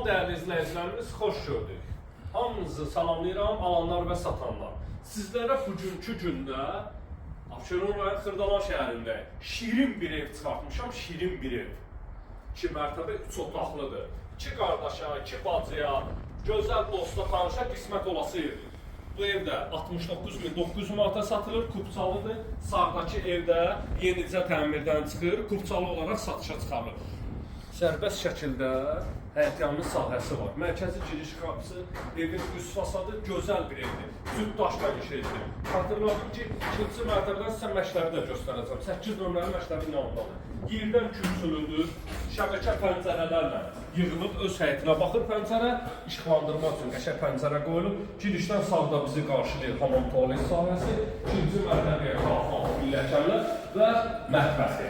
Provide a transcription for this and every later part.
dəyərli izləyicilərimiz, xoş gördük. Hamınızı salamlayıram, alanlar və satanlar. Sizlərə bugünkü gündə Abşeron rayon Xırdalan şəhərində şirin bir ev çıxartmışam, şirin bir ev. 2 mərtəbə, 3 otaqlıdır. 2 qardaşa, 2 bacıya, gözəl dosta, tanışa qismət olası evdir. Bu evdə 69.900 manata satılır, kupçalıdır. Sağdakı evdə yenicə təmirdən çıxır, kupçalı olaraq satışa çıxarılır. Sərbəst şəkildə həyətyanlı sahəsi var. Mərkəzi giriş qapısı, evin üst fasadı gözəl bir evdir. Cüt daşdan işləyir. Xatırladım ki, ikinci mərtəbədən sizə məşləbi də göstərəcəm. 8 nömrəli məşləbin yanındadır. Yerdən kürsülüdür, şəbəkə pəncərələrlə yığılıb öz həyətinə baxır pəncərə, işıqlandırma üçün qəşəng pəncərə qoyulub. Girişdən sağda bizi qarşılayır hamam tualet sahəsi, ikinci mərtəbəyə qalxan pilləkənlər və mətbəxi.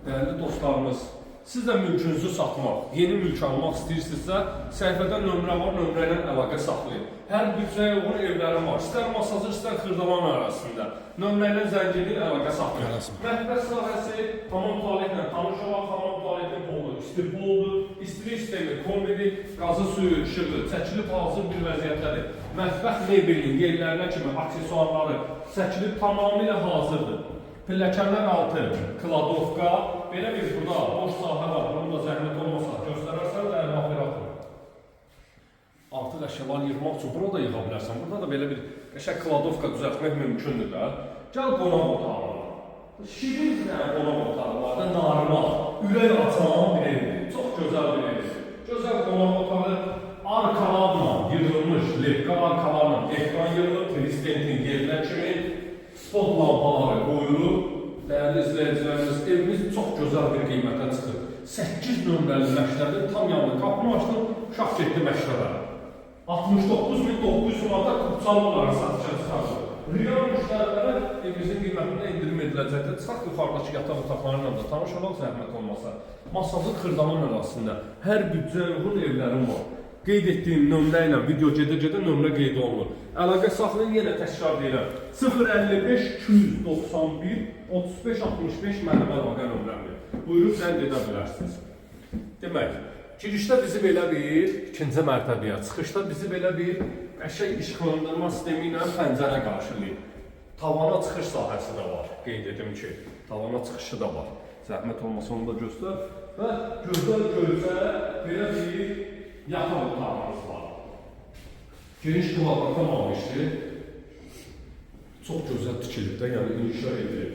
Dəyərli dostlarımız, siz də mülkünüzü satmaq, yeni mülk almaq istəyirsinizsə, səhifədə nömrə var, nömrə ilə əlaqə saxlayın. Hər büdcəyə uyğun evlərim var, istər Masazır, istər Xırdalan arasında. Nömrə ilə zəng edin, əlaqə saxlayın. Mətbəx sahəsi, hamam tualetlə tanış olaq, hamam tualetin polu, istipoldur, istilik sistemi, kombini, qazı suyu, işığı, çəkilib hazır bir vəziyyətdədir. Mətbəx mebelinin yerlərinə kimi aksesuarları çəkilib tamamilə hazırdır. Pilləkənlər altı, kladovka, belə bir burada boş sahə var, bunun da zəhmət olmasa göstərərsən də əlavə atır. Artıq əşyalar yığmaq üçün burada da yığa bilərsən. Burada da belə bir qəşəng kladovka düzəltmək mümkündür də. Gəl qonaq otağına. Şirin qonaq otağlarda normal, ürək açan bir evdir. Çox gözəl bir evdir. Gözəl qonaq otağı arkalarla yığılmış, lepka arkalarla ekran yığılıb, prezidentin yerinə kimi spot lampaları qoyulub. Dəyərli izləyicilərimiz, evimiz çox gözəl bir qiymətə çıxır. 8 nömrəli məşləbin tam yanında qapını açdım, uşaq getdi məşləbə. 69.900 manata kupçalı olaraq satışa çıxardı. Real müştərilərə evimizin qiymətində indirim ediləcəkdir. Çıxaq yuxarıdakı yataq otaqlarıyla da tanış olaq zəhmət olmasa. Masazır Xırdalan arasında hər büdcəyə uyğun evlərim var. Qeyd etdiyim nömrə ilə video gedə-gedə nömrə qeyd olunur. Əlaqə saxlayın, yenə təkrar deyirəm. 055 291 35 65 mənim əlaqə nömrəmdir. Buyurub zəng edə bilərsiniz. Demək, girişdə bizi belə bir ikinci mərtəbəyə, çıxışda bizi belə bir qəşəng işıqlandırma sistemi ilə pəncərə qarşılayır. Tavana çıxış sahəsi də var. Qeyd edim ki, tavana çıxışı da var. Zəhmət olmasa onu da göstər. Və gözəl görsə belə bir yataq otağımız var. Geniş kvadratdan almışdır. Çox gözəl tikilib də, yəni inşa edilib.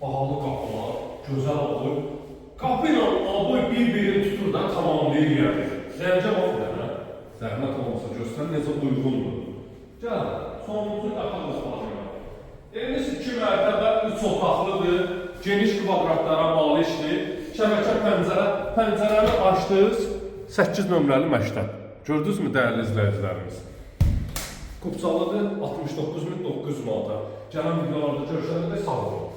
Bahalı qapılar, gözəl olur. Qapı ilə aboy bir-birini tutur da tamamlayır yəni. Zəncə bax mənə, zəhmət olmasa göstər, necə uyğundur. Gəl, sonuncu yataq otağına. Evimiz 2 mərtəbə, 3 otaqlıdır. Geniş kvadratlara malikdir. Şəbəkə pəncərəni açdınız. 8 nömrəli məktəb. Gördünüzmü dəyərli izləyicilərimiz? Kupçalıdır 69.900 manata. Gələn videolarda görüşəndə sağ olun.